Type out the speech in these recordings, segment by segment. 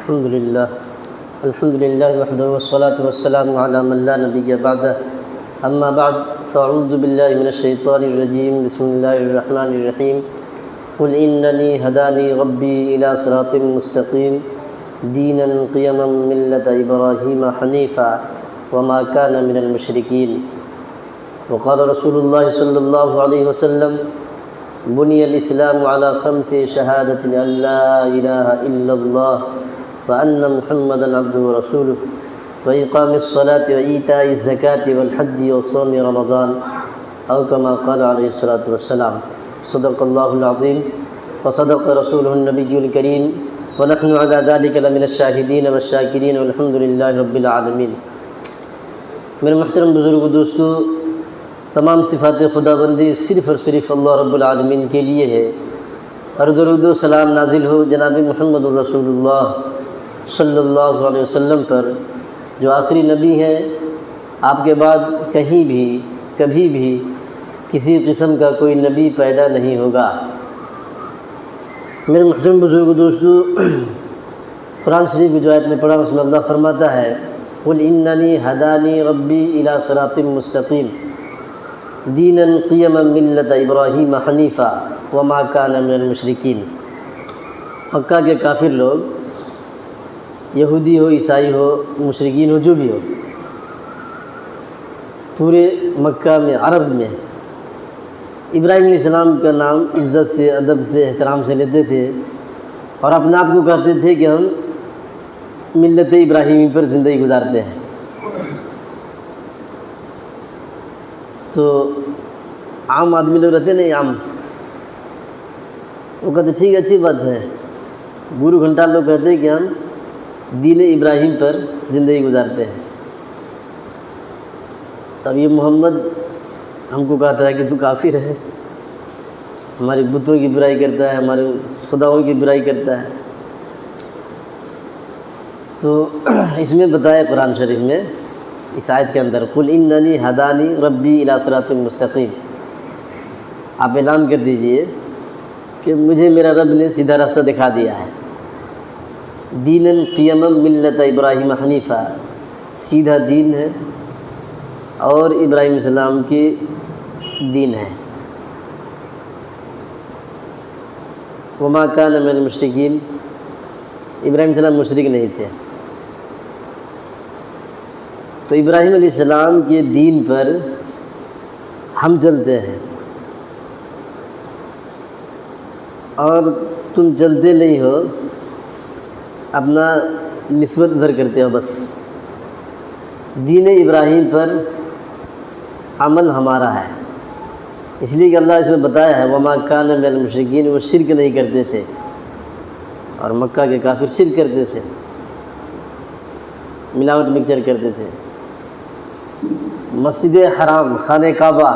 الحمد للہ وحدہ والصلاة والسلام علی من لا نبی بعدہ اما بعد فاعوذ باللہ من الشیطان الرجیم بسم اللہ الرحمن الرحیم قل اننی ہدانی ربی الی صراط مستقیم دینا قیما ملۃ ابراہیم حنیفا وما کان من المشرکین وقال رسول اللہ صلی اللہ علیہ وسلم بنی الاسلام علی خمس شہادۃ ان لا الہ الا اللہ وأن محمدا عبده ورسوله وإقام الصلاة وإيتاء الزكاة والحج وصوم رمضان أو كما قال عليه الصلاة والسلام صدق الله العظيم وصدق رسوله النبي الكريم ونحن على ذلك لمن الشاهدين والشاكرين والحمد لله رب العالمين۔ میرے محترم بزرگ دوستو، تمام صفات خدا بندی صرف اور صرف اللہ رب العالمین کے لیے ہے، اور درود و سلام نازل ہو جناب محمد الرسول اللہ صلی اللہ علیہ وسلم پر، جو آخری نبی ہیں۔ آپ کے بعد کہیں بھی کبھی بھی کسی قسم کا کوئی نبی پیدا نہیں ہوگا۔ میرے محترم بزرگ دوستو، قرآن شریف کی جو آیت میں پڑھا اس میں اللہ فرماتا ہے قل اننی ہدانی ربی الی صراط مستقیم دینا قیما ملۃ ابراہیم حنیفا وما کان من المشرکین۔ مکہ کے کافر لوگ، یہودی ہو، عیسائی ہو، مشرکین ہو، جو بھی ہو، پورے مکہ میں، عرب میں ابراہیم علیہ السلام کا نام عزت سے، ادب سے، احترام سے لیتے تھے، اور اپنے آپ کو کہتے تھے کہ ہم ملت ابراہیمی پر زندگی گزارتے ہیں۔ تو عام آدمی لوگ رہتے نہیں، عام، وہ کہتے ٹھیک ہے، اچھی بات ہے۔ گورو گھنٹال لوگ کہتے ہیں کہ ہم دین ابراہیم پر زندگی گزارتے ہیں۔ اب یہ محمد ہم کو کہتا ہے کہ تو کافر ہے، ہمارے بتوں کی برائی کرتا ہے، ہمارے خداؤں کی برائی کرتا ہے۔ تو اس میں بتایا قرآن شریف میں، اس آیت کے اندر قل اننی ہدانی ربی الی صراط مستقیم، آپ اعلان کر دیجئے کہ مجھے میرا رب نے سیدھا راستہ دکھا دیا ہے۔ دینا قیما ملۃ ابراہیم حنیفا، سیدھا دین ہے اور ابراہیم علیہ السلام کی دین ہے۔ وما کان من المشرکین، ابراہیم علیہ السلام مشرک نہیں تھے۔ تو ابراہیم علیہ السلام کے دین پر ہم چلتے ہیں، اور تم چلتے نہیں ہو، اپنا نسبت ادھر کرتے ہو بس۔ دین ابراہیم پر عمل ہمارا ہے، اس لیے کہ اللہ اس میں بتایا ہے وما کان من المشرکین، وہ شرک نہیں کرتے تھے، اور مکہ کے کافر شرک کرتے تھے، ملاوٹ مکسچر کرتے تھے۔ مسجد حرام، خانہ کعبہ،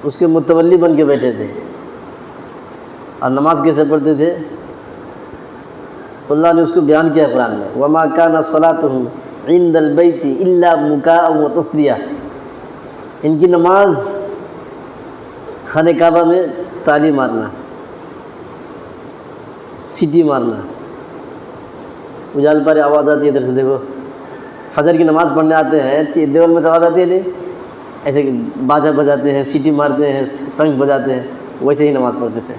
اس کے متولی بن کے بیٹھے تھے، اور نماز کیسے پڑھتے تھے؟ اللہ نے اس کو بیان کیا قرآن میں، وما کان صلاتهم عند البیت الا مکاء وتصدیہ۔ ان کی نماز خانہ کعبہ میں تالی مارنا، سیٹی مارنا، اجال پر آواز آتی ہے ادھر سے، دیکھو فجر کی نماز پڑھنے آتے ہیں، دیوال میں سے آواز آتی ہے نہیں، ایسے باجا بجاتے ہیں، سیٹی مارتے ہیں، سنگ بجاتے ہیں، ویسے ہی نماز پڑھتے تھے۔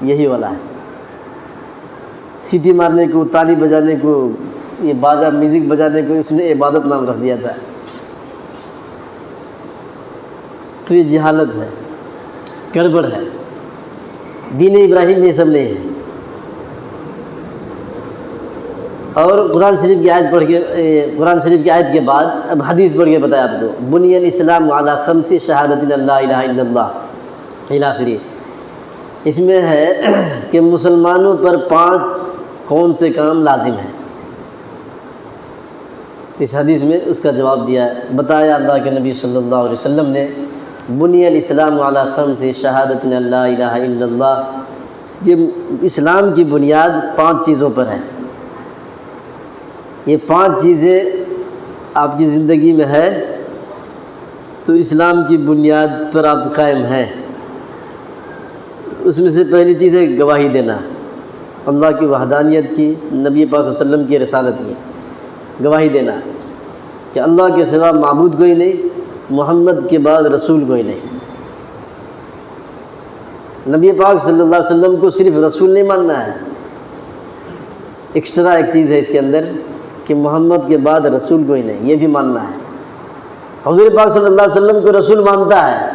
یہی والا ہے، سیٹی مارنے کو، تالی بجانے کو، یہ باجا میوزک بجانے کو اس نے عبادت نام رکھ دیا تھا۔ تو یہ جہالت ہے، گڑبڑ ہے، دین ابراہیم میں یہ سب نہیں ہے۔ اور قرآن شریف کی آیت پڑھ کے، قرآن شریف کی آیت کے بعد اب حدیث پڑھ کے بتایا آپ کو، بنی الاسلام علی خمس شہادۃ ان لا الہ الا اللہ الی آخری۔ اس میں ہے کہ مسلمانوں پر 5 کون سے کام لازم ہیں۔ اس حدیث میں اس کا جواب دیا ہے، بتایا اللہ کے نبی صلی اللہ علیہ وسلم نے، بنی الاسلام علی خمس شہادۃ ان لا الہ الا اللہ، یہ اسلام کی بنیاد 5 چیزوں پر ہے۔ یہ 5 چیزیں آپ کی زندگی میں ہے تو اسلام کی بنیاد پر آپ قائم ہیں۔ اس میں سے پہلی چیز ہے گواہی دینا، اللہ کی وحدانیت کی، نبی پاک صلی اللہ علیہ وسلم کی رسالت کی گواہی دینا کہ اللہ کے سوا معبود کوئی نہیں، محمد کے بعد رسول کوئی نہیں۔ نبی پاک صلی اللہ علیہ وسلم کو صرف رسول نہیں ماننا ہے، ایکسٹرا ایک چیز ہے اس کے اندر کہ محمد کے بعد رسول کوئی نہیں، یہ بھی ماننا ہے۔ حضور پاک صلی اللہ علیہ وسلم کو رسول مانتا ہے،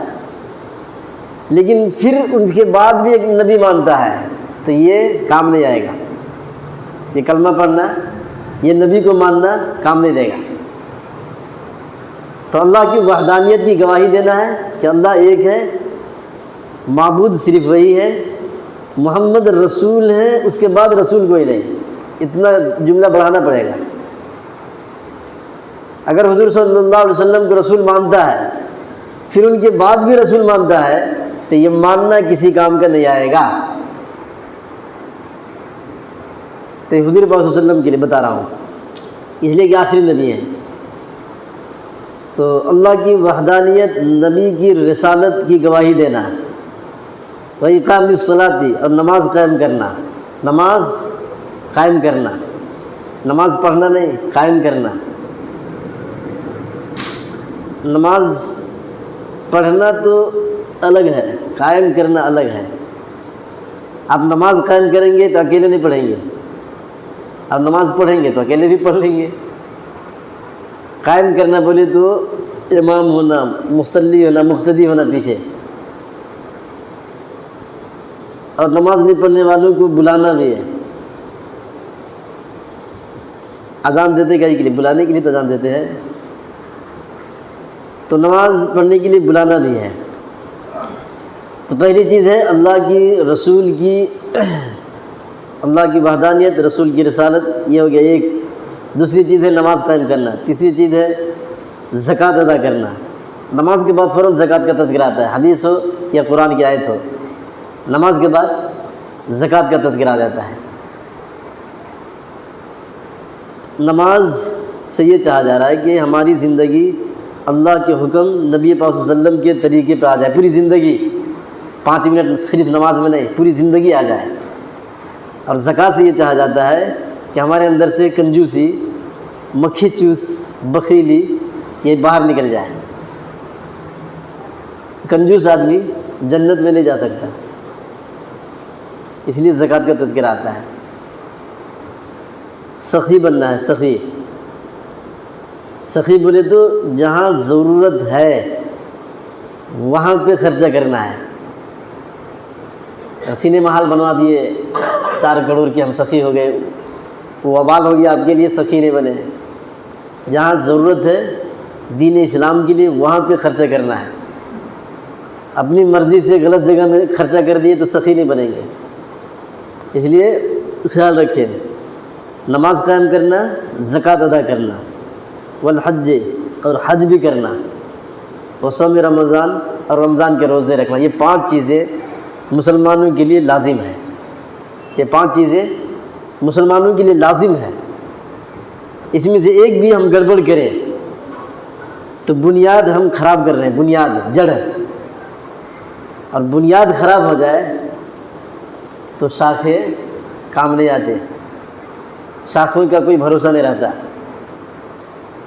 لیکن پھر ان کے بعد بھی ایک نبی مانتا ہے، تو یہ کام نہیں آئے گا۔ یہ کلمہ پڑھنا، یہ نبی کو ماننا کام نہیں دے گا۔ تو اللہ کی وحدانیت کی گواہی دینا ہے کہ اللہ ایک ہے، معبود صرف وہی ہے، محمد رسول ہے، اس کے بعد رسول کوئی نہیں۔ اتنا جملہ بڑھانا پڑے گا۔ اگر حضور صلی اللہ علیہ وسلم کو رسول مانتا ہے، پھر ان کے بعد بھی رسول مانتا ہے، تو یہ ماننا کسی کام کا نہیں آئے گا۔ تو حضور پاک صلی اللہ علیہ وسلم کے لیے بتا رہا ہوں، اس لیے کہ آخری نبی ہیں۔ تو اللہ کی وحدانیت، نبی کی رسالت کی گواہی دینا، وَإِقَامِ الصَّلَاةِ، اور نماز قائم کرنا، نماز قائم کرنا، نماز پڑھنا نہیں، قائم کرنا۔ نماز پڑھنا تو الگ ہے، قائم کرنا الگ ہے۔ آپ نماز قائم کریں گے تو اکیلے نہیں پڑھیں گے، آپ نماز پڑھیں گے تو اکیلے بھی پڑھ لیں گے۔ قائم کرنا بولے تو امام ہونا، مصلی ہونا، مقتدی ہونا پیچھے، اور نماز نہیں پڑھنے والوں کو بلانا بھی ہے۔ اذان دیتے کہیں کے لیے؟ بلانے کے لیے تو اذان دیتے ہیں۔ تو نماز پڑھنے کے لیے بلانا بھی ہے۔ تو پہلی چیز ہے اللہ کی رسول کی، اللہ کی وحدانیت، رسول کی رسالت، یہ ہو گیا ایک۔ دوسری چیز ہے نماز قائم کرنا۔ تیسری چیز ہے زکوٰۃ ادا کرنا۔ نماز کے بعد فوراً زکوٰۃ کا تذکرہ آتا ہے، حدیث ہو یا قرآن کی آیت ہو، نماز کے بعد زکوٰۃ کا تذکرہ آ جاتا ہے۔ نماز سے یہ چاہا جا رہا ہے کہ ہماری زندگی اللہ کے حکم، نبی پاک صلی اللہ علیہ وسلم کے طریقے پہ آ جائے، پوری زندگی، 5 منٹ صرف نماز میں نہیں، پوری زندگی آ جائے۔ اور زکوٰۃ سے یہ چاہا جاتا ہے کہ ہمارے اندر سے کنجوسی، مکھی چوس، بخیلی، یہ باہر نکل جائے۔ کنجوس آدمی جنت میں نہیں جا سکتا، اس لیے زکوٰۃ کا تذکرہ آتا ہے۔ سخی بننا ہے، سخی۔ سخی بولے تو جہاں ضرورت ہے وہاں پہ خرچہ کرنا ہے۔ سنیما ہال بنوا دیے 4 کروڑ کے، ہم سخی ہو گئے، وہ وبال ہو گیا آپ کے لیے، سخی نہیں بنے۔ جہاں ضرورت ہے دین اسلام کے لیے وہاں پہ خرچہ کرنا ہے۔ اپنی مرضی سے غلط جگہ میں خرچہ کر دیے تو سخی نہیں بنیں گے، اس لیے خیال رکھیں۔ نماز قائم کرنا، زکوٰۃ ادا کرنا، والحج، اور حج بھی کرنا، وصوم رمضان، اور رمضان کے روزے رکھنا۔ یہ 5 چیزیں مسلمانوں کے لیے لازم ہیں۔ یہ 5 چیزیں مسلمانوں کے لیے لازم ہیں۔ اس میں سے ایک بھی ہم گڑبڑ کریں تو بنیاد ہم خراب کر رہے ہیں، بنیاد، جڑ۔ اور بنیاد خراب ہو جائے تو شاخیں کام نہیں آتے، شاخوں کا کوئی بھروسہ نہیں رہتا۔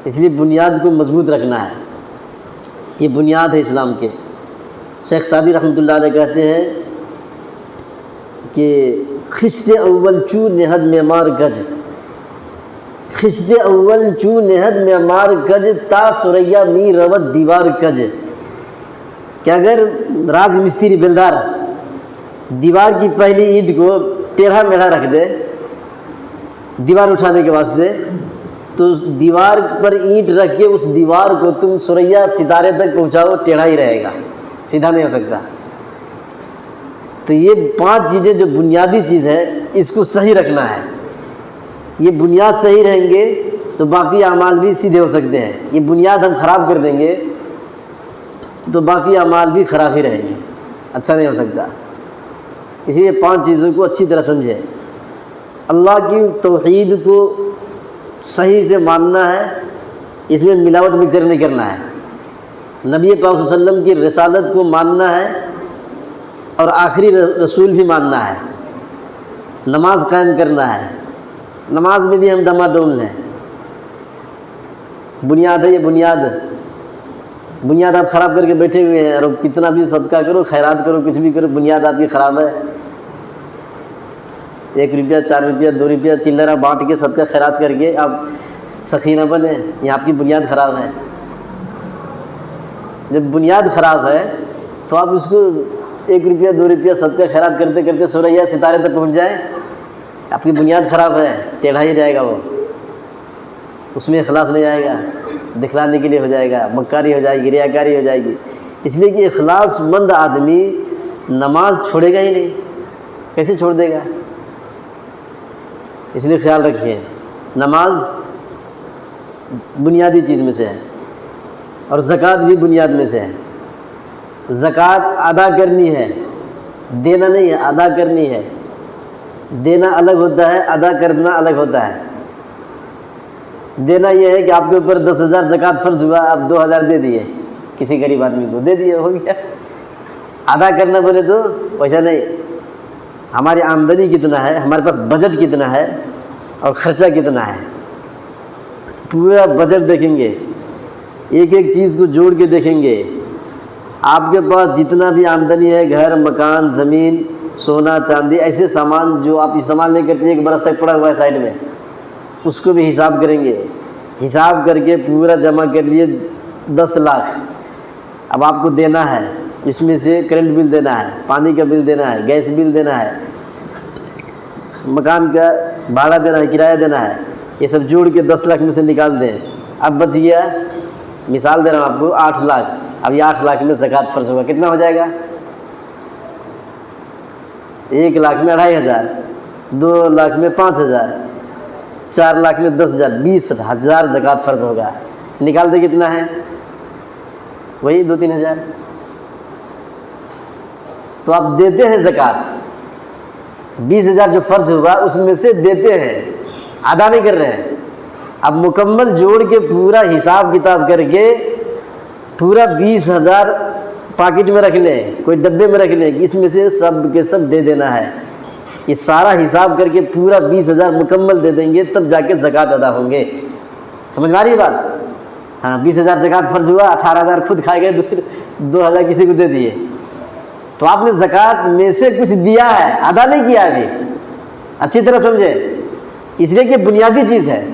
اس لیے بنیاد کو مضبوط رکھنا ہے، یہ بنیاد ہے اسلام کے۔ شیخ سعدی رحمۃ اللہ علیہ کہتے ہیں کہ خشت اول چو نہد معمار گج، خشت اول چو نہد معمار گج، تا سریا می روت دیوار کج۔ کہ اگر راز مستری بلدار دیوار کی پہلی اینٹ کو ٹیڑھا میڑھا رکھ دے دیوار اٹھانے کے واسطے، تو دیوار پر اینٹ رکھ کے اس دیوار کو تم سریا ستارے تک پہنچاؤ، ٹیڑھا ہی رہے گا، سیدھا نہیں ہو سکتا۔ تو یہ 5 چیزیں جو بنیادی چیز ہے، اس کو صحیح رکھنا ہے۔ یہ بنیاد صحیح رہیں گے تو باقی اعمال بھی سیدھے ہو سکتے ہیں۔ یہ بنیاد ہم خراب کر دیں گے تو باقی اعمال بھی خراب ہی رہیں گے، اچھا نہیں ہو سکتا۔ اس لیے 5 چیزوں کو اچھی طرح سمجھیں۔ اللہ کی توحید کو صحیح سے ماننا ہے، اس میں ملاوٹ مکسر نہیں کرنا ہے۔ نبی پاک صلی اللہ علیہ وسلم کی رسالت کو ماننا ہے، اور آخری رسول بھی ماننا ہے۔ نماز قائم کرنا ہے، نماز میں بھی ہم ڈما ڈول ہیں۔ بنیاد ہے یہ، بنیاد آپ خراب کر کے بیٹھے ہوئے ہیں، اور کتنا بھی صدقہ کرو، خیرات کرو، کچھ بھی کرو، بنیاد آپ کی خراب ہے۔ 1 روپیہ 4 روپیہ 2 روپیہ چلرہ بانٹ کے صدقہ خیرات کر کے آپ سخی نہ بنے، یہ آپ کی بنیاد خراب ہے۔ جب بنیاد خراب ہے تو آپ اس کو 1 روپیہ 2 روپیہ صدقہ خیرات کرتے کرتے سورہ ستارے تک پہنچ جائیں، آپ کی بنیاد خراب ہے، ٹیڑھا ہی جائے گا، وہ اس میں اخلاص نہیں آئے گا، دکھلانے کے لیے ہو جائے گا، مکاری ہو جائے گی، ریاکاری ہو جائے گی۔ اس لیے کہ اخلاص مند آدمی نماز چھوڑے گا ہی نہیں، کیسے چھوڑ دے گا؟ اس لیے خیال رکھیے، نماز بنیادی چیز میں سے ہے، اور زکوٰۃ بھی بنیاد میں سے ہے۔ زکوٰۃ ادا کرنی ہے، دینا نہیں ہے، ادا کرنی ہے۔ دینا الگ ہوتا ہے، ادا کرنا الگ ہوتا ہے۔ دینا یہ ہے کہ آپ کے اوپر 10,000 زکوٰۃ فرض ہوا، آپ 2,000 دے دیے کسی غریب آدمی کو، دے دیے، ہو گیا۔ ادا کرنا بولے تو ویسا نہیں، ہماری آمدنی کتنا ہے، ہمارے پاس بجٹ کتنا ہے اور خرچہ کتنا ہے، پورا بجٹ دیکھیں گے، ایک ایک چیز کو جوڑ کے دیکھیں گے۔ آپ کے پاس جتنا بھی آمدنی ہے، گھر، مکان، زمین، سونا، چاندی، ایسے سامان جو آپ استعمال نہیں کرتے، 1 برس تک پڑا ہوا ہے سائڈ میں، اس کو بھی حساب کریں گے۔ حساب کر کے پورا جمع کر لیے 10 لاکھ، اب آپ کو دینا ہے، اس میں سے کرنٹ بل دینا ہے، پانی کا بل دینا ہے، گیس بل دینا ہے، مکان کا بھاڑا دینا ہے، کرایہ دینا ہے، یہ سب جوڑ کے 10 لاکھ میں سے نکال دیں۔ اب بچ گیا، مثال دے رہا ہوں آپ کو، 8 لاکھ۔ اب یہ 8 لاکھ میں زکوٰۃ فرض ہوگا، کتنا ہو جائے گا؟ 1 لاکھ میں 2,500، 2 لاکھ میں 5,000، 4 لاکھ میں 10,000، 20,000 زکوٰۃ فرض ہوگا۔ نکال دے کتنا ہے؟ وہی 2-3 ہزار۔ تو آپ دیتے ہیں زکوٰۃ، 20,000 جو فرض ہوا اس میں سے دیتے ہیں، ادا نہیں کر رہے ہیں۔ اب مکمل جوڑ کے پورا حساب کتاب کر کے پورا 20,000 پاکٹ میں رکھ لیں، کوئی ڈبے میں رکھ لیں، اس میں سے سب کے سب دے دینا ہے۔ یہ سارا حساب کر کے پورا 20,000 مکمل دے دیں گے، تب جا کے زکوٰۃ ادا ہوں گے۔ سمجھ میں آ رہی ہے بات؟ ہاں، 20,000 زکوٰۃ فرض ہوا، 18,000 خود کھائے گئے، دوسرے 2,000 کسی کو دے دیے، تو آپ نے زکوٰۃ میں سے کچھ دیا ہے، ادا نہیں کیا ابھی۔ اچھی طرح سمجھے، اس لیے کہ بنیادی چیز ہے،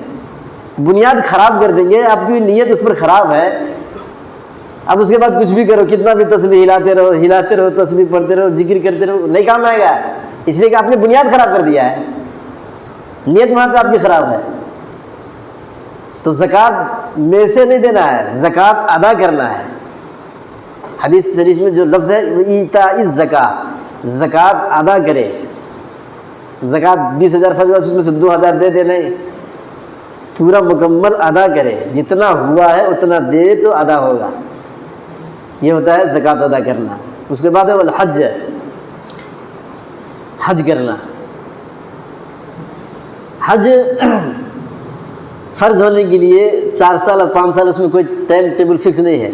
بنیاد خراب کر دیں گے، آپ کی نیت اس پر خراب ہے۔ اب اس کے بعد کچھ بھی کرو، کتنا بھی تسبیح ہلاتے رہو، تسبیح پڑھتے رہو، ذکر کرتے رہو، نہیں کام آئے گا، اس لیے کہ آپ نے بنیاد خراب کر دیا ہے، نیت وہاں پہ آپ کی خراب ہے۔ تو زکوٰۃ میں سے نہیں دینا ہے، زکوٰۃ ادا کرنا ہے۔ حدیث شریف میں جو لفظ ہے ایتاء الزکاۃ، زکوٰۃ ادا کرے۔ زکوٰۃ 20,000 فرض ہوا، اس میں سے 2,000 دے دے، نہیں، پورا مکمل ادا کرے، جتنا ہوا ہے اتنا دے تو ادا ہوگا۔ یہ ہوتا ہے زکوٰۃ ادا کرنا۔ اس کے بعد ہے الحج، حج کرنا۔ حج فرض ہونے کے لیے 4 سال اور 5 سال، اس میں کوئی ٹائم ٹیبل فکس نہیں ہے۔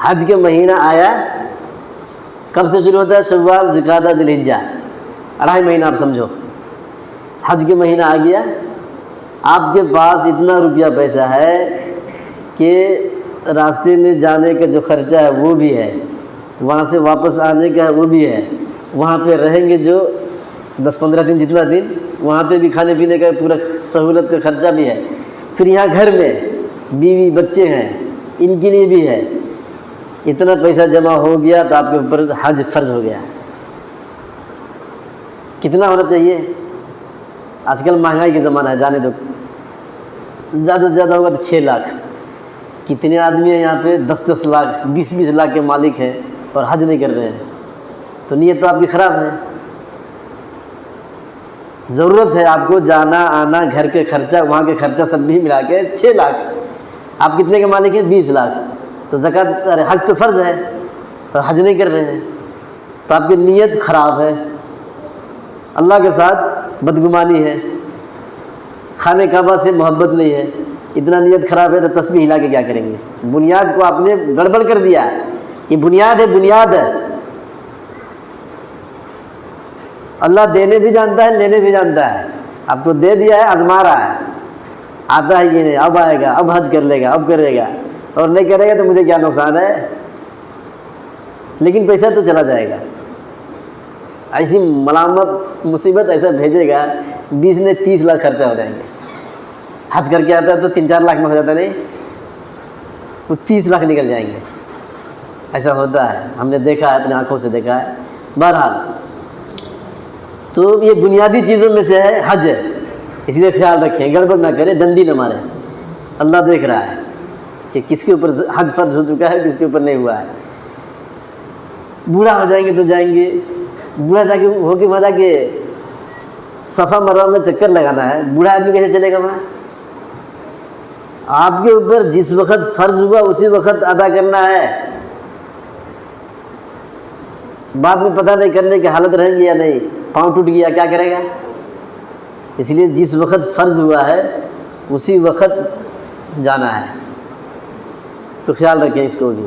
حج کے مہینہ آیا، کب سے شروع ہوتا ہے؟ شوال، ذوالقعدہ، ذوالحجہ، 2.5 مہینہ آپ سمجھو۔ حج کے مہینہ آ گیا، آپ کے پاس اتنا روپیہ پیسہ ہے کہ راستے میں جانے کا جو خرچہ ہے وہ بھی ہے، وہاں سے واپس آنے کا ہے وہ بھی ہے، وہاں پہ رہیں گے جو 10-15 دن، جتنا دن، وہاں پہ بھی کھانے پینے کا پورا سہولت کا خرچہ بھی ہے، پھر یہاں گھر میں بیوی بچے ہیں، ان کے لیے بھی ہے۔ اتنا پیسہ جمع ہو گیا تو آپ کے اوپر حج فرض ہو گیا۔ کتنا ہونا چاہیے؟ آج کل مہنگائی کا زمانہ ہے، جانے دو، زیادہ سے زیادہ ہوگا تو 6 لاکھ۔ کتنے آدمی ہیں یہاں پہ 10-10 لاکھ 20-20 لاکھ کے مالک ہیں اور حج نہیں کر رہے ہیں؟ تو نیت تو آپ کی خراب ہے۔ ضرورت ہے آپ کو جانا آنا، گھر کے خرچہ، وہاں کے خرچہ سب بھی ملا کے 6 لاکھ۔ آپ کتنے کے مالک ہیں؟ 20 لاکھ۔ تو زکوٰۃ، حج تو فرض ہے اور حج نہیں کر رہے ہیں، تو آپ کی نیت خراب ہے، اللہ کے ساتھ بدگمانی ہے، خانہ کعبہ سے محبت نہیں ہے۔ اتنا نیت خراب ہے تو تسبیح ہلا کے کیا کریں گے؟ بنیاد کو آپ نے گڑبڑ کر دیا۔ یہ بنیاد ہے، بنیاد ہے۔ اللہ دینے بھی جانتا ہے لینے بھی جانتا ہے. آپ کو دے دیا ہے آزما رہا ہے, آتا ہے کہ نہیں, اب آئے گا, اب حج کر لے گا, اب کرے گا, اور نہیں کرے گا تو مجھے کیا نقصان ہے, لیکن پیسہ تو چلا جائے گا. ایسی ملامت مصیبت ایسا بھیجے گا 20 نے 30 لاکھ خرچہ ہو جائیں گے. حج کر کے آتا ہے تو 3-4 لاکھ میں ہو جاتا نہیں, وہ 30 لاکھ نکل جائیں گے. ایسا ہوتا ہے, ہم نے دیکھا ہے, اپنے آنکھوں سے دیکھا ہے. بہرحال تو یہ بنیادی چیزوں میں سے ہے حج ہے, اس لیے خیال رکھیں, گڑبڑ نہ کریں, ڈنڈی نہ ماریں. اللہ دیکھ رہا ہے کہ کس کے اوپر حج فرض ہو چکا ہے, کس کے اوپر نہیں ہوا ہے. بوڑھا ہو جائیں گے تو جائیں گے, بوڑھا جا کے ہو کے وہاں جا کے صفا مروہ میں چکر لگانا ہے, بوڑھا آدمی کیسے چلے گا وہاں؟ آپ کے اوپر جس وقت فرض ہوا اسی وقت ادا کرنا ہے. بعد میں پتہ نہیں کرنے کی حالت رہیں گی یا نہیں, پاؤں ٹوٹ گیا کیا کرے گا؟ اس لیے جس وقت فرض ہوا ہے اسی وقت جانا ہے, تو خیال رکھیں اس کو بھی.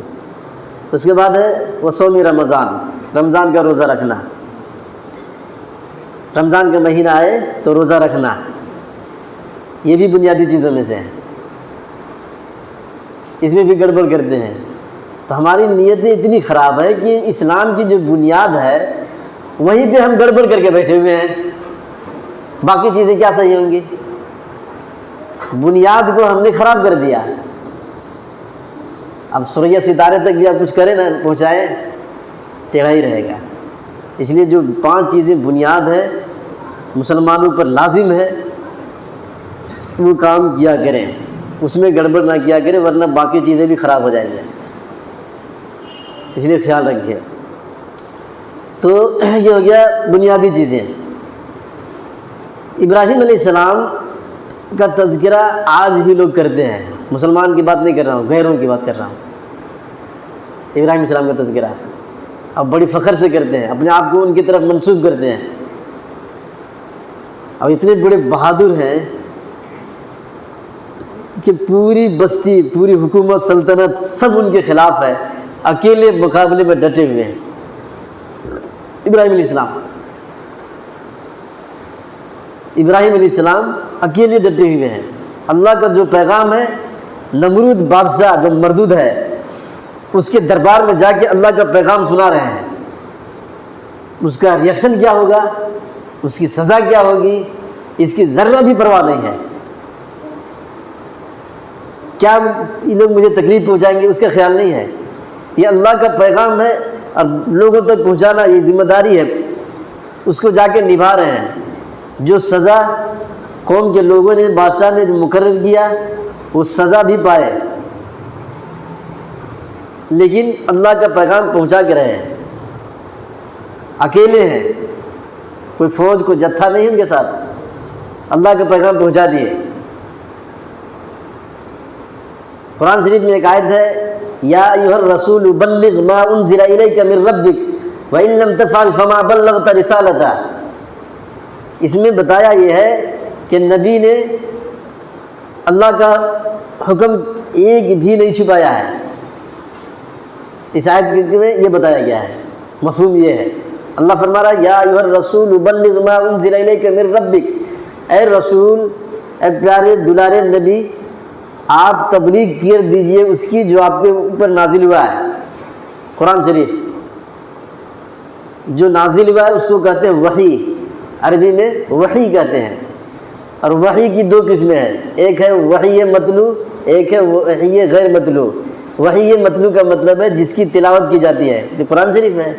اس کے بعد ہے وصوم رمضان, رمضان کا روزہ رکھنا. رمضان کا مہینہ آئے تو روزہ رکھنا, یہ بھی بنیادی چیزوں میں سے ہے. اس میں بھی گڑبڑ کرتے ہیں. تو ہماری نیتیں اتنی خراب ہے کہ اسلام کی جو بنیاد ہے وہیں پہ ہم گڑبڑ کر کے بیٹھے ہوئے ہیں. باقی چیزیں کیا صحیح ہوں گی؟ بنیاد کو ہم نے خراب کر دیا. اب سورہ ستارے تک بھی آپ کچھ کریں نا, پہنچائیں, ٹیڑھا ہی رہے گا. اس لیے جو 5 چیزیں بنیاد ہیں, مسلمانوں پر لازم ہے, وہ کام کیا کریں, اس میں گڑبڑ نہ کیا کریں, ورنہ باقی چیزیں بھی خراب ہو جائیں گے. اس لیے خیال رکھیے. تو یہ ہو گیا بنیادی چیزیں. ابراہیم علیہ السلام کا تذکرہ آج بھی لوگ کرتے ہیں. مسلمان کی بات نہیں کر رہا ہوں, غیروں کی بات کر رہا ہوں. ابراہیم علیہ السلام کا تذکرہ اب بڑی فخر سے کرتے ہیں, اپنے آپ کو ان کی طرف منسوب کرتے ہیں. اب اتنے بڑے بہادر ہیں کہ پوری بستی, پوری حکومت, سلطنت سب ان کے خلاف ہے, اکیلے مقابلے میں ڈٹے ہوئے ہیں. ابراہیم علیہ السلام, ابراہیم علیہ السلام اکیلے ڈٹے ہوئے ہیں. اللہ کا جو پیغام ہے, نمرود بادشاہ جو مردود ہے اس کے دربار میں جا کے اللہ کا پیغام سنا رہے ہیں. اس کا ریئیکشن کیا ہوگا, اس کی سزا کیا ہوگی, اس کی ذرہ بھی پرواہ نہیں ہے. کیا یہ لوگ مجھے تکلیف پہنچائیں گے, اس کا خیال نہیں ہے. یہ اللہ کا پیغام ہے, اب لوگوں تک پہنچانا یہ ذمہ داری ہے, اس کو جا کے نبھا رہے ہیں. جو سزا قوم کے لوگوں نے, بادشاہ نے جو مقرر کیا, وہ سزا بھی پائے, لیکن اللہ کا پیغام پہنچا کے رہے ہیں. اکیلے ہیں, کوئی فوج کو جتھا نہیں ان کے ساتھ, اللہ کا پیغام پہنچا دیے. قرآن شریف میں ایک آیت ہے, یا ایھا الرسول بلغ ما انزل الیک من ربک وان لم تفعل فما بلغت رسالتہ. اس میں بتایا یہ ہے کہ نبی نے اللہ کا حکم ایک بھی نہیں چھپایا ہے. اس آیت میں یہ بتایا گیا ہے. مفہوم یہ ہے, اللہ فرما رہا ہے یا ایھا الرسول بلغ ما انزل الیک من ربک, اے رسول, اے پیارے دلارے نبی, آپ تبلیغ کر دیجئے اس کی جو آپ کے اوپر نازل ہوا ہے. قرآن شریف جو نازل ہوا ہے اس کو کہتے ہیں وحی, عربی میں وحی کہتے ہیں. اور وحی کی 2 قسمیں ہیں, ایک ہے وحی مطلوع, ایک ہے وحی غیر مطلوع. وحی مطلوع کا مطلب ہے جس کی تلاوت کی جاتی ہے, جو قرآن شریف ہے.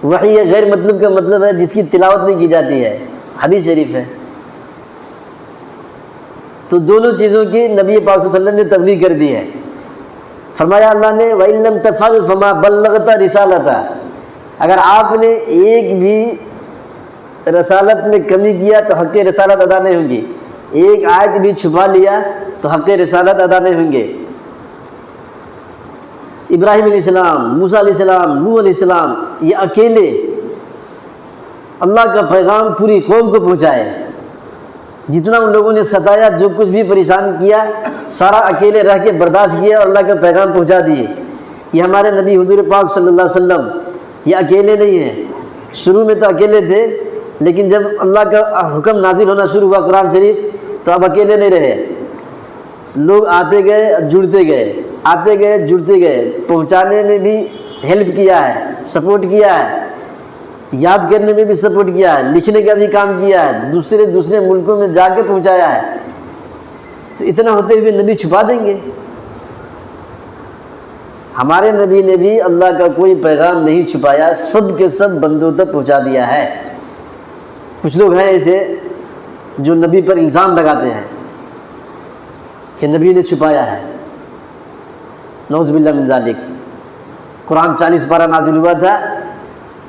وحی غیر مطلوع کا مطلب ہے جس کی تلاوت نہیں کی جاتی ہے, حدیث شریف ہے. تو دونوں چیزوں کی نبی پاک صلی اللہ علیہ وسلم نے تبلیغ کر دی ہے. فرمایا اللہ نے وَإِن لَّمْ تَفْعَلْ فَمَا بَلَّغْتَ رِسَالَتَهُ, اگر آپ نے ایک بھی رسالت میں کمی کیا تو حق رسالت ادا نہیں ہوں گی. ایک آیت بھی چھپا لیا تو حق رسالت ادا نہیں ہوں گے. ابراہیم علیہ السلام, موسیٰ علیہ السلام, نوح علیہ السلام, یہ اکیلے اللہ کا پیغام پوری قوم کو پہنچائے. جتنا ان لوگوں نے ستایا, جو کچھ بھی پریشان کیا, سارا اکیلے رہ کے برداشت کیا اور اللہ کا پیغام پہنچا دیے. یہ ہمارے نبی حضور پاک صلی اللہ علیہ وسلم یہ اکیلے نہیں ہیں. شروع میں تو اکیلے تھے, لیکن جب اللہ کا حکم نازل ہونا شروع ہوا قرآن شریف تو اب اکیلے نہیں رہے، لوگ آتے گئے جڑتے گئے، آتے گئے جڑتے گئے، پہنچانے میں بھی ہیلپ کیا ہے، سپورٹ کیا ہے، یاد کرنے میں بھی سپورٹ کیا ہے، لکھنے کا بھی کام کیا ہے، دوسرے ملکوں میں جا کے پہنچایا ہے۔ تو اتنا ہوتے ہوئے نبی چھپا دیں گے؟ ہمارے نبی نے بھی اللہ کا کوئی پیغام نہیں چھپایا، سب کے سب بندوں تک پہنچا دیا ہے۔ کچھ لوگ ہیں ایسے جو نبی پر الزام لگاتے ہیں کہ نبی نے چھپایا ہے، نعوذ باللہ من ذالک۔ قرآن 40 پارہ نازل ہوا تھا،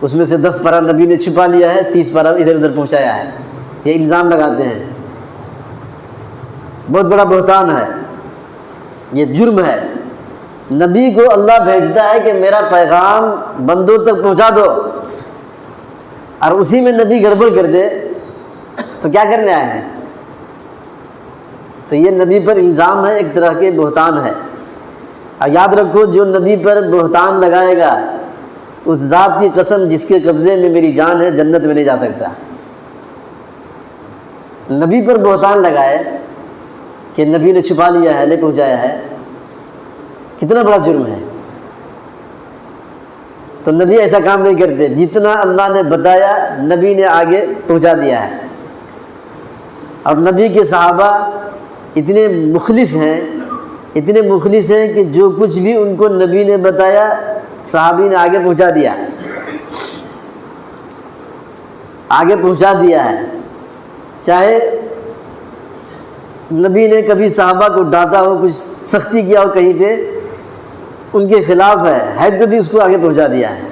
اس میں سے 10 پارہ نبی نے چھپا لیا ہے، 30 پارہ ادھر ادھر پہنچایا ہے، یہ الزام لگاتے ہیں۔ بہت بڑا بہتان ہے، یہ جرم ہے۔ نبی کو اللہ بھیجتا ہے کہ میرا پیغام بندوں تک پہنچا دو، اور اسی میں نبی گڑبڑ کر دے تو کیا کرنے آئے ہیں؟ تو یہ نبی پر الزام ہے، ایک طرح کے بہتان ہے۔ اور یاد رکھو، جو نبی پر بہتان لگائے گا، اس ذات کی قسم جس کے قبضے میں میری جان ہے، جنت میں نہیں جا سکتا۔ نبی پر بہتان لگائے کہ نبی نے چھپا لیا ہے، نہیں پہنچایا ہے، کتنا بڑا جرم ہے۔ تو نبی ایسا کام نہیں کرتے، جتنا اللہ نے بتایا نبی نے آگے پہنچا دیا ہے۔ اور نبی کے صحابہ اتنے مخلص ہیں کہ جو کچھ بھی ان کو نبی نے بتایا صحابی نے آگے پہنچا دیا، آگے پہنچا دیا ہے۔ چاہے نبی نے کبھی صحابہ کو ڈانٹا ہو، کچھ سختی کیا ہو کہیں پہ، ان کے خلاف ہے تو بھی اس کو آگے پہنچا دیا ہے۔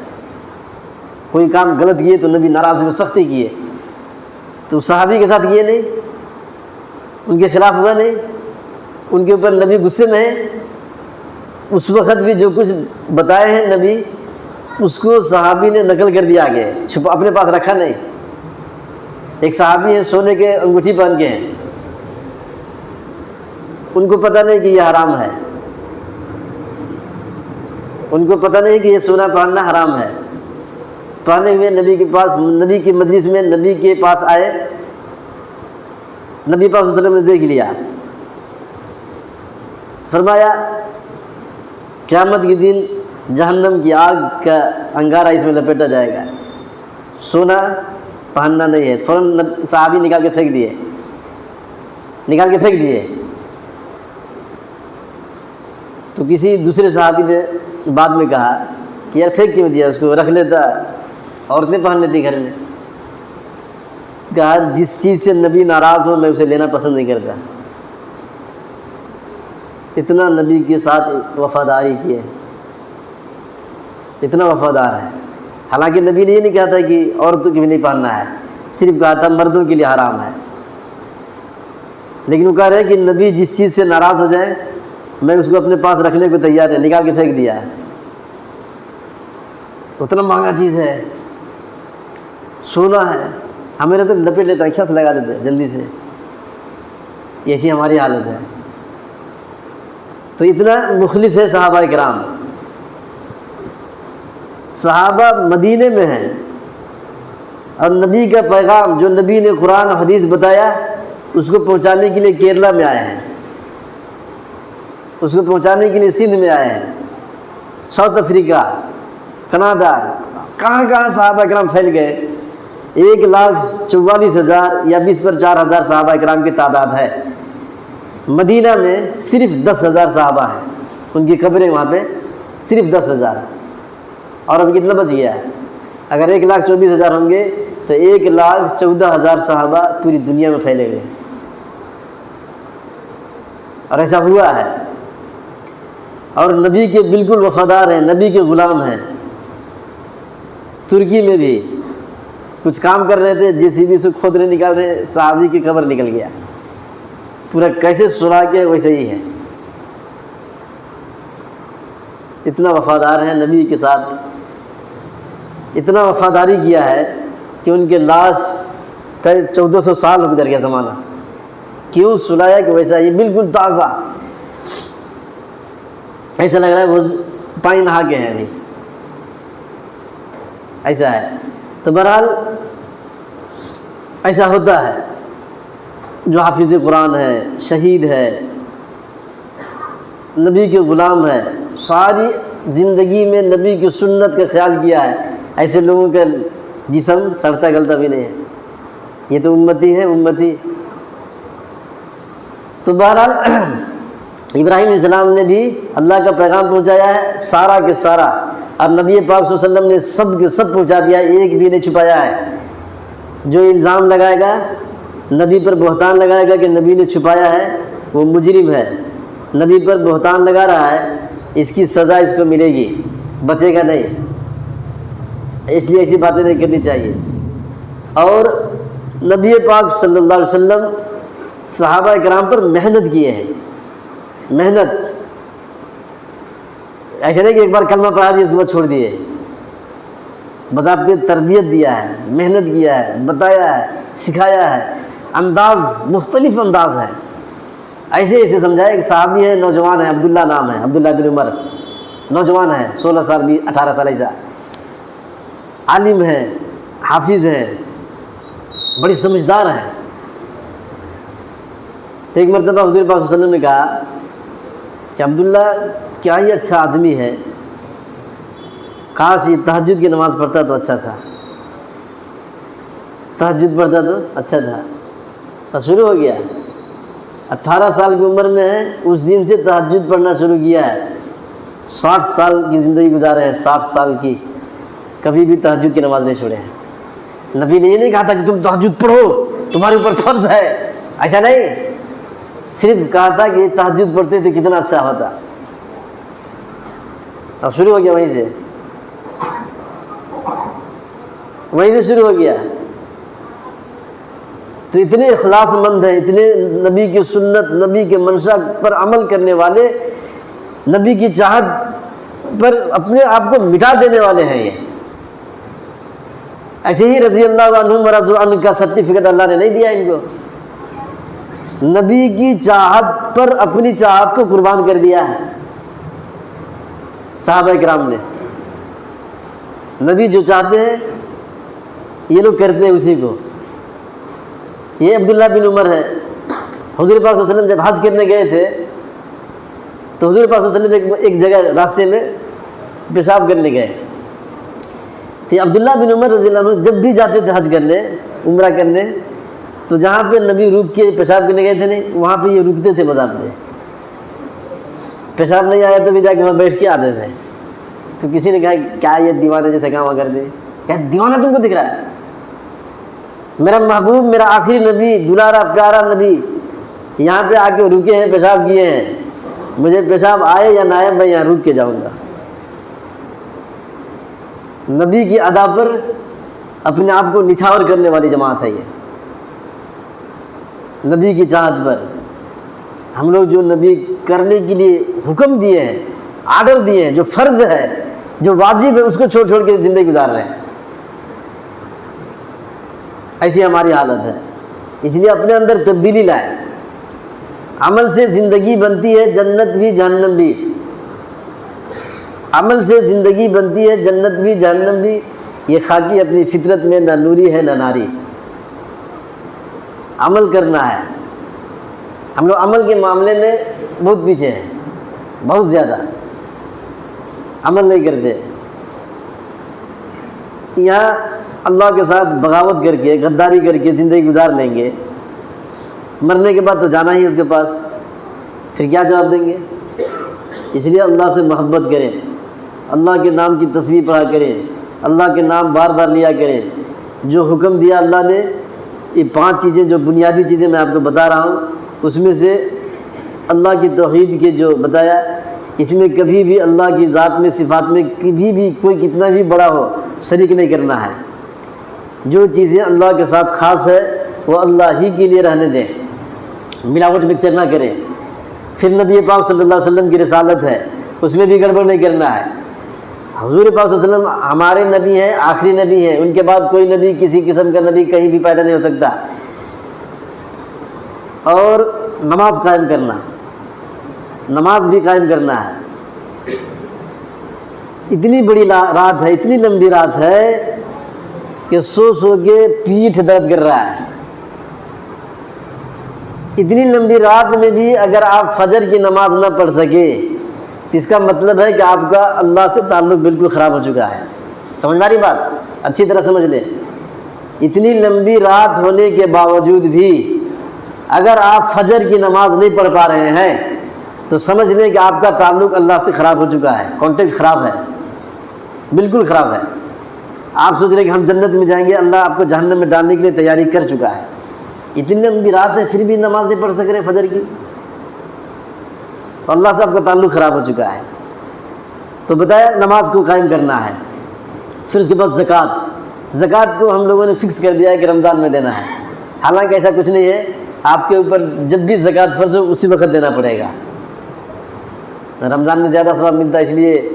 کوئی کام غلط کیے تو نبی ناراض ہوئے، سختی کیے، تو صحابی کے ساتھ کیے نہیں، ان کے خلاف ہوا نہیں، ان کے اوپر نبی غصے میں ہے۔ اس وقت بھی جو کچھ بتائے ہیں نبی، اس کو صحابی نے نقل کر دیا آگے، اپنے پاس رکھا نہیں۔ ایک صحابی ہیں، سونے کے انگوٹھی پہن کے ہیں، ان کو پتہ نہیں کہ یہ حرام ہے، ان کو پتہ نہیں کہ یہ سونا پہننا حرام ہے، پہنے ہوئے نبی کے پاس، نبی کی مجلس میں نبی کے پاس آئے، نبی پاک صلی اللہ علیہ وسلم نے دیکھ لیا، فرمایا قیامت کے دن جہنم کی آگ کا انگارہ اس میں لپیٹا جائے گا، سونا پہننا نہیں ہے۔ فوراً صحابی نکال کے پھینک دیے۔ تو کسی دوسرے صحابی نے بعد میں کہا کہ یار پھینک کیوں دیا، اس کو رکھ لیتا، عورتیں پہن لیتی گھر میں۔ کہا جس چیز سے نبی ناراض ہو میں اسے لینا پسند نہیں کرتا۔ اتنا نبی کے ساتھ وفاداری کی ہے، اتنا وفادار ہے۔ حالانکہ نبی نے یہ نہیں کہا تھا کہ عورتوں کی بھی نہیں پہننا ہے، صرف کہا تھا مردوں کے لیے حرام ہے۔ لیکن وہ کہہ رہے ہیں کہ نبی جس چیز سے ناراض ہو جائے میں اس کو اپنے پاس رکھنے کو تیار ہے، نکال کے پھینک دیا ہے۔ اتنا مہنگا چیز ہے، سونا ہے، ہمیں رہتے لپیٹ لیتے، اچھا سے لگا دیتے جلدی سے، ایسی ہماری حالت ہے۔ تو اتنا مخلص ہے صحابہ کرام۔ صحابہ مدینے میں ہیں اور نبی کا پیغام جو نبی نے قرآن و حدیث بتایا اس کو پہنچانے کے لیے کیرلا میں آئے ہیں، اس کو پہنچانے کے لیے سندھ میں آئے ہیں، ساؤتھ افریقہ، کناڈا، کہاں کہاں صحابہ کرام پھیل گئے۔ 1,44,000 یا 20 پر 4,000 صحابہ کرام کی تعداد ہے۔ مدینہ میں صرف 10,000 صحابہ ہیں، ان کی قبریں وہاں پہ صرف 10,000، اور اب کتنا بچ گیا ہے؟ اگر 1,24,000 ہوں گے تو 1,14,000 صحابہ پوری دنیا میں پھیلے ہوئے، اور ایسا ہوا ہے۔ اور نبی کے بالکل وفادار ہیں، نبی کے غلام ہیں۔ ترکی میں بھی کچھ کام کر رہے تھے، JCB سے کھودنے نکال رہے، صحابی کی قبر نکل گیا، پورا کیسے سلا کے ویسے ہی ہے۔ اتنا وفادار ہیں نبی کے ساتھ، اتنا وفاداری کیا ہے کہ ان کے لاش کا 1400 سال گزر گیا زمانہ، کیوں سلایا کہ ویسا یہ بالکل تازہ، ایسا لگ رہا ہے وہ پانی نہا کے ہیں ابھی، ایسا ہے۔ تو بہرحال ایسا ہوتا ہے جو حافظ قرآن ہے، شہید ہے، نبی کے غلام ہے، ساری زندگی میں نبی کی سنت کا خیال کیا ہے، ایسے لوگوں کا جسم سڑتا گلتا بھی نہیں ہے. یہ تو امتی ہے، امتی. تو بہرحال ابراہیم علیہ السلام نے بھی اللہ کا پیغام پہنچایا ہے، سارا کے سارا، اور نبی پاک صلی اللہ علیہ وسلم نے سب کے سب پہنچا دیا، ایک بھی نہیں چھپایا ہے. جو الزام لگائے گا، نبی پر بہتان لگائے گا کہ نبی نے چھپایا ہے، وہ مجرم ہے. نبی پر بہتان لگا رہا ہے، اس کی سزا اس کو ملے گی، بچے گا نہیں. اس لیے ایسی باتیں نہیں کرنی چاہیے. اور نبی پاک صلی اللہ علیہ وسلم صحابہ کرام پر محنت کیے ہیں، محنت. ایسا نہیں کہ ایک بار کلمہ پڑھا دیا اس کے بعد چھوڑ دیے. باضابطہ تربیت دیا ہے، محنت کیا ہے، بتایا ہے، سکھایا ہے. انداز مختلف انداز ہے. ایسے سمجھایا کہ صحابی ہے، نوجوان ہے، عبداللہ نام ہے، عبداللہ بن عمر، نوجوان ہے، 16 سال 18 سال، ایسا عالم ہے، حافظ ہے، بڑی سمجھدار ہے. تو ایک مرتبہ حضور پاک صلی اللہ علیہ وسلم نے کہا کہ عبداللہ کیا ہی اچھا آدمی ہے، کاش یہ تہجد کی نماز پڑھتا تو اچھا تھا، تہجد پڑھتا تو اچھا تھا. تو شروع ہو گیا. 18 سال کی عمر میں ہے، اس دن سے تہجد پڑھنا شروع کیا ہے. 60 سال کی زندگی گزارے ہیں، 60 سال کی، کبھی بھی تہجد کی نماز نہیں چھوڑے ہیں. نبی نے یہ نہیں کہا تھا کہ تم تہجد پڑھو، تمہارے اوپر فرض ہے، ایسا نہیں. صرف کہا تھا کہ تہجد پڑھتے تو کتنا اچھا ہوتا. اب شروع ہو گیا، وہیں سے شروع ہو گیا. تو اتنے اخلاص مند ہیں، اتنے نبی کی سنت، نبی کے منشا پر عمل کرنے والے، نبی کی چاہت پر اپنے آپ کو مٹا دینے والے ہیں. یہ ایسے ہی رضی اللہ عنہم ورضوا عنہ کا سرٹیفکیٹ اللہ نے نہیں دیا ان کو. نبی کی چاہت پر اپنی چاہت کو قربان کر دیا ہے صحابہ کرام نے. نبی جو چاہتے ہیں یہ لوگ کرتے ہیں اسی کو. یہ عبداللہ بن عمر ہے. حضور پاک صلی اللہ علیہ وسلم جب حج کرنے گئے تھے تو حضور پاک صلی اللہ علیہ وسلم ایک جگہ راستے میں پیشاب کرنے گئے. تو عبداللہ بن عمر رضی اللہ عنہ جب بھی جاتے تھے حج کرنے، عمرہ کرنے، تو جہاں پہ نبی رک کے پیشاب کرنے گئے تھے نہیں، وہاں پہ یہ رکتے تھے باضابطے. پیشاب نہیں آیا تو بھی جا کے وہاں بیٹھ کے آتے تھے. تو کسی نے کہا کیا یہ دیوانے جیسے کام کرتے؟ کیا دیوانہ تم کو دکھ رہا ہے؟ میرا محبوب، میرا آخری نبی، دلارا پیارا نبی یہاں پہ آ کے رکے ہیں، پیشاب کیے ہیں. مجھے پیشاب آئے یا نہ آئے، میں یہاں رک کے جاؤں گا. نبی کی ادا پر اپنے آپ کو نچھاور کرنے والی جماعت ہے یہ. نبی کی چاہت پر ہم لوگ جو نبی کرنے کے لیے حکم دیے ہیں، آرڈر دیے ہیں، جو فرض ہے، جو واجب ہے، اس کو چھوڑ چھوڑ کے زندگی گزار رہے ہیں. ایسی ہماری حالت ہے. اس لیے اپنے اندر تبدیلی لائے. عمل سے زندگی بنتی ہے، جنت بھی جہنم بھی. عمل سے زندگی بنتی ہے، جنت بھی جہنم بھی. یہ خاکی اپنی فطرت میں نہ نوری ہے نہ ناری. عمل کرنا ہے. ہم لوگ عمل کے معاملے میں بہت پیچھے ہیں، بہت زیادہ عمل نہیں کرتے. یہاں اللہ کے ساتھ بغاوت کر کے، غداری کر کے زندگی گزار لیں گے، مرنے کے بعد تو جانا ہی اس کے پاس، پھر کیا جواب دیں گے؟ اس لیے اللہ سے محبت کریں، اللہ کے نام کی تسبیح پڑھا کریں، اللہ کے نام بار بار لیا کریں. جو حکم دیا اللہ نے، یہ 5 چیزیں جو بنیادی چیزیں میں آپ کو بتا رہا ہوں، اس میں سے اللہ کی توحید کے جو بتایا، اس میں کبھی بھی اللہ کی ذات میں، صفات میں کبھی بھی کوئی کتنا بھی بڑا ہو شریک نہیں کرنا ہے. جو چیزیں اللہ کے ساتھ خاص ہے وہ اللہ ہی کے لیے رہنے دیں، ملاوٹ مکسچر نہ کریں. پھر نبی پاک صلی اللہ علیہ وسلم کی رسالت ہے، اس میں بھی گڑبڑ نہیں کرنا ہے. حضور پاک صلی اللہ علیہ وسلم ہمارے نبی ہیں، آخری نبی ہیں. ان کے بعد کوئی نبی، کسی قسم کا نبی کہیں بھی پیدا نہیں ہو سکتا. اور نماز قائم کرنا، نماز بھی قائم کرنا ہے. اتنی بڑی رات ہے، اتنی لمبی رات ہے کہ سو سو کے پیٹھ درد کر رہا ہے. اتنی لمبی رات میں بھی اگر آپ فجر کی نماز نہ پڑھ سکے اس کا مطلب ہے کہ آپ کا اللہ سے تعلق بالکل خراب ہو چکا ہے. سمجھ میں آ رہی بات؟ اچھی طرح سمجھ لیں. اتنی لمبی رات ہونے کے باوجود بھی اگر آپ فجر کی نماز نہیں پڑھ پا رہے ہیں تو سمجھ لیں کہ آپ کا تعلق اللہ سے خراب ہو چکا ہے. کانٹیکٹ خراب ہے، بالکل خراب ہے. آپ سوچ رہے ہیں کہ ہم جنت میں جائیں گے، اللہ آپ کو جہنم میں ڈالنے کے لیے تیاری کر چکا ہے. اتنی لمبی رات ہے پھر بھی نماز نہیں پڑھ سک رہے فجر کی، تو اللہ سے آپ کا تعلق خراب ہو چکا ہے. تو بتایا نماز کو قائم کرنا ہے. پھر اس کے بعد زکوٰۃ کو ہم لوگوں نے فکس کر دیا ہے کہ رمضان میں دینا ہے. حالانکہ ایسا کچھ نہیں ہے، آپ کے اوپر جب بھی زکوٰۃ فرض ہو اسی وقت دینا پڑے گا. رمضان میں زیادہ ثواب ملتا ہے، اس لیے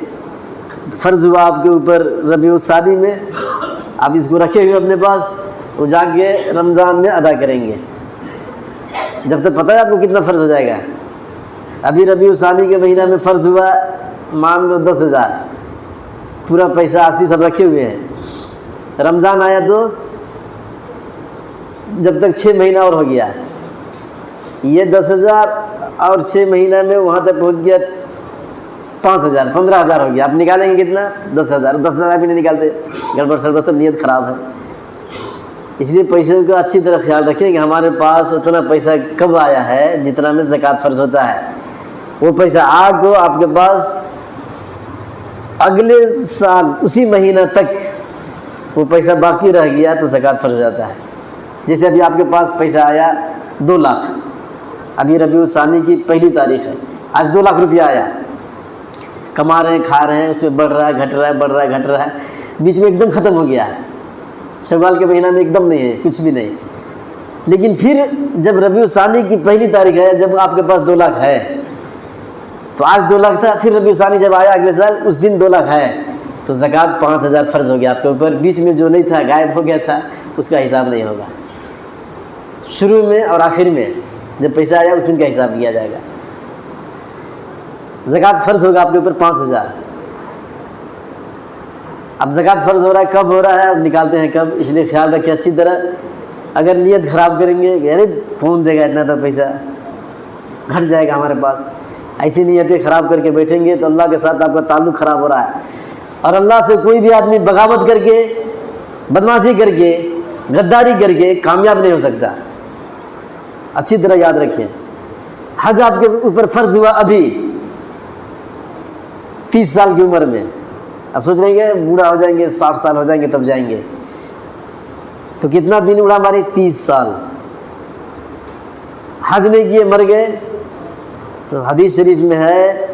فرض ہوا آپ کے اوپر ربیع الثانی میں، آپ اس کو رکھے ہوئے اپنے پاس، وہ جا کے رمضان میں ادا کریں گے. جب تک پتہ ہے آپ کو کتنا فرض ہو جائے گا. ابھی ربیع الثانی کے مہینہ میں فرض ہوا مان لو 10,000، پورا پیسہ اصلی سب رکھے ہوئے ہیں. رمضان آیا تو جب تک 6 مہینہ اور ہو گیا، یہ 10,000 اور 6 مہینہ میں وہاں تک پہنچ گیا 5,000، 15,000 ہو گیا. آپ نکالیں گے کتنا؟ 10,000. 10,000 بھی نہیں نکالتے، گڑبڑ سڑبڑ سب، نیت خراب ہے. اس لیے پیسے کا اچھی طرح خیال رکھیں کہ ہمارے پاس اتنا پیسہ کب آیا ہے جتنا میں زکوٰۃ فرض ہوتا ہے. وہ پیسہ آ کو آپ کے پاس اگلے سال اسی مہینہ تک وہ پیسہ باقی رہ گیا تو زکوٰۃ فرض ہو جاتا ہے. جیسے ابھی آپ کے پاس پیسہ آیا 2 لاکھ، ابھی ربیع الثانی کی 1 تاریخ ہے، آج 2 لاکھ روپیہ آیا. کما رہے ہیں، کھا رہے ہیں، اس میں بڑھ رہا ہے، گھٹ رہا ہے، بڑھ رہا ہے، گھٹ رہا ہے. بیچ میں ایک دم ختم ہو گیا ہے. شوال کے مہینہ میں ایک دم نہیں ہے، کچھ بھی نہیں. لیکن پھر جب ربیع الثانی کی 1 تاریخ ہے، جب آپ کے پاس 2 لاکھ ہے، تو آج 2 لاکھ تھا، پھر ربیع الثانی جب آیا اگلے سال اس دن 2 لاکھ ہے، تو زکوٰۃ 5,000 فرض ہو گیا آپ کے اوپر. بیچ میں جو نہیں تھا، غائب ہو گیا تھا، اس کا حساب نہیں ہوگا. شروع میں اور آخر میں جب پیسہ آیا اس دن کا حساب کیا جائے گا. زکوٰۃ فرض ہوگا آپ کے اوپر 5,000. اب زکوٰۃ فرض ہو رہا ہے، کب ہو رہا ہے، اب نکالتے ہیں کب، اس لیے خیال رکھیں اچھی طرح. اگر نیت خراب کریں گے کہ ارے کون دے گا اتنا تو پیسہ، گھٹ جائے گا ہمارے پاس، ایسی نیتیں خراب کر کے بیٹھیں گے تو اللہ کے ساتھ آپ کا تعلق خراب ہو رہا ہے. اور اللہ سے کوئی بھی آدمی بغاوت کر کے، بدمعاشی کر کے، غداری کر کے کامیاب نہیں ہو سکتا. اچھی طرح یاد رکھیں. حج آپ کے اوپر فرض ہوا ابھی 30 سال کی عمر میں. اب سوچ رہے ہیں بوڑھا ہو جائیں گے، 60 سال ہو جائیں گے تب جائیں گے، تو کتنا دن اڑا ہماری؟ 30 سال. حج نہیں کیے مر گئے تو حدیث شریف میں ہے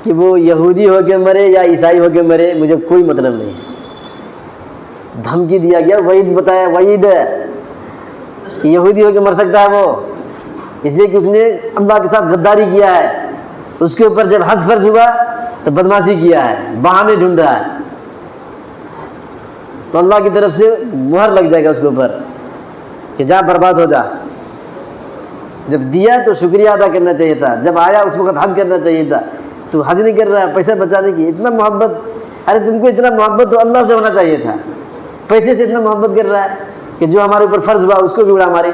کہ وہ یہودی ہو کے مرے یا عیسائی ہو کے مرے، مجھے کوئی مطلب نہیں. دھمکی دیا گیا، وعید بتایا، وعید ہے کہ یہودی ہو کے مر سکتا ہے وہ، اس لیے کہ اس نے اللہ کے ساتھ غداری کیا ہے. اس کے اوپر جب حج فرض ہوا تو بدمعاشی کیا ہے، بہانے ڈھونڈ رہا ہے، تو اللہ کی طرف سے مہر لگ جائے گا اس کے اوپر کہ جا برباد ہو جا. جب دیا تو شکریہ ادا کرنا چاہیے تھا، جب آیا اس وقت حج کرنا چاہیے تھا. تو حج نہیں کر رہا ہے پیسہ بچانے کی، اتنا محبت، ارے تم کو اتنا محبت تو اللہ سے ہونا چاہیے تھا. پیسے سے اتنا محبت کر رہا ہے کہ جو ہمارے اوپر فرض ہوا اس کو بھی اڑا مارے.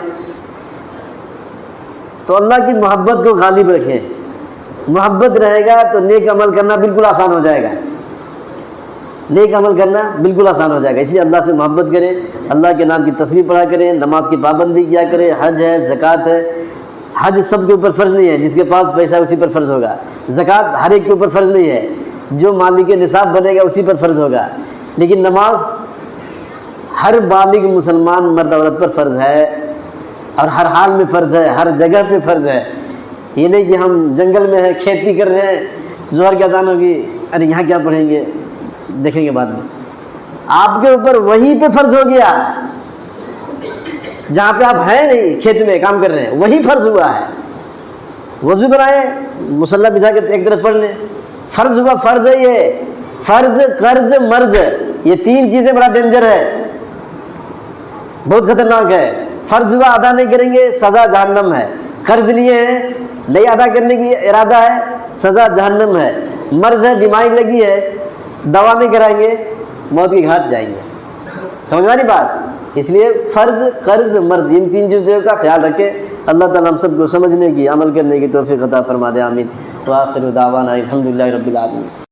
تو اللہ کی محبت کو غالب رکھیں. محبت رہے گا تو نیک عمل کرنا بالکل آسان ہو جائے گا. نیک عمل کرنا بالکل آسان ہو جائے گا. اس لیے اللہ سے محبت کریں، اللہ کے نام کی تسبیح پڑھا کریں، نماز کی پابندی کیا کریں. حج ہے، زکوٰۃ ہے. حج سب کے اوپر فرض نہیں ہے، جس کے پاس پیسہ اسی پر فرض ہوگا. زکوٰۃ ہر ایک کے اوپر فرض نہیں ہے، جو مالک نصاب بنے گا اسی پر فرض ہوگا. لیکن نماز ہر بالغ مسلمان مرد عورت پر فرض ہے، اور ہر حال میں فرض ہے، ہر جگہ پہ فرض ہے. یہ نہیں کہ ہم جنگل میں ہیں، کھیتی کر رہے ہیں، ظہر کی اذان ہوگی، ارے یہاں کیا پڑھیں گے، دیکھیں گے بعد میں. آپ کے اوپر وہیں پہ فرض ہو گیا جہاں پہ آپ ہیں نہیں، کھیت میں کام کر رہے ہیں، وہی فرض ہوا ہے. وضو بنائیں، مصلی بچھا کے ایک طرف پڑھ لیں، فرض ہوا. فرض ہے یہ، فرض، قرض، مرض، یہ 3 چیزیں بڑا ڈینجر ہے، بہت خطرناک ہے. فرض ہوا، ادا نہیں کریں گے، سزا جہنم ہے. قرض لیے ہیں، نہیں ادا کرنے کی ارادہ ہے، سزا جہنم ہے. مرض ہے، بیماری لگی ہے، دوا نہیں کرائیں گے، موت کی گھاٹ جائیں گے. سمجھ میں آ رہی بات؟ اس لیے فرض، قرض، مرض، ان تین چیزوں کا خیال رکھے۔ اللہ تعالیٰ ہم سب کو سمجھنے کی، عمل کرنے کی توفیق عطا فرما دے، آمین۔ وآخر دعوانا الحمدللہ رب العالمین۔